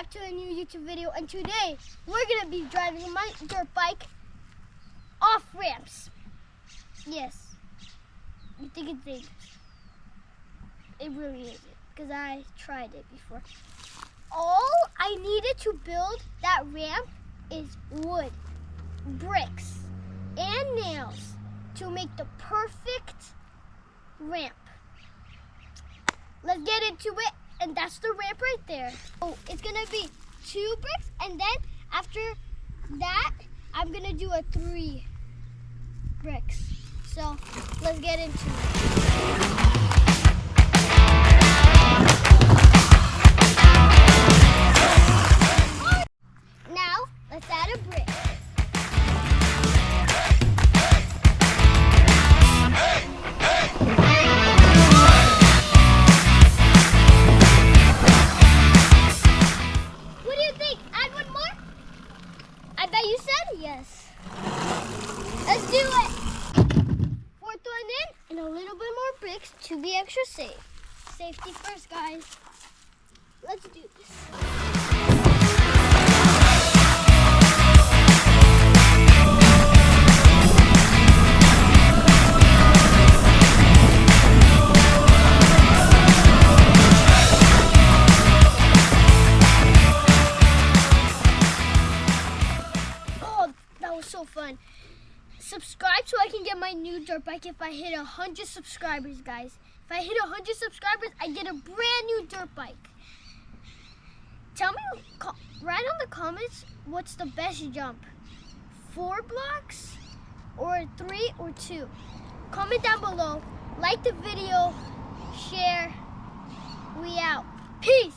back to a new YouTube video, and today we're gonna be driving my dirt bike off ramps. Yes, you think it's dangerous. It really isn't, because I tried it before. All I needed to build that ramp is wood, bricks, and nails to make the perfect ramp. Let's get into it, and that's the ramp right there. Oh, it's gonna be 2 bricks, and then after that, I'm gonna do a 3 bricks. So let's get into it. Now let's add a brick. I bet you said yes. Let's do it. 4th one in and a little bit more bricks to be extra safe. Safety first, guys. Let's do this. So fun. Subscribe so I can get my new dirt bike if I hit 100 subscribers, guys. If I hit 100 subscribers, I get a brand new dirt bike. Tell me, write on the comments, what's the best jump? 4 blocks or 3 or 2? Comment down below. Like the video, share. We out. Peace.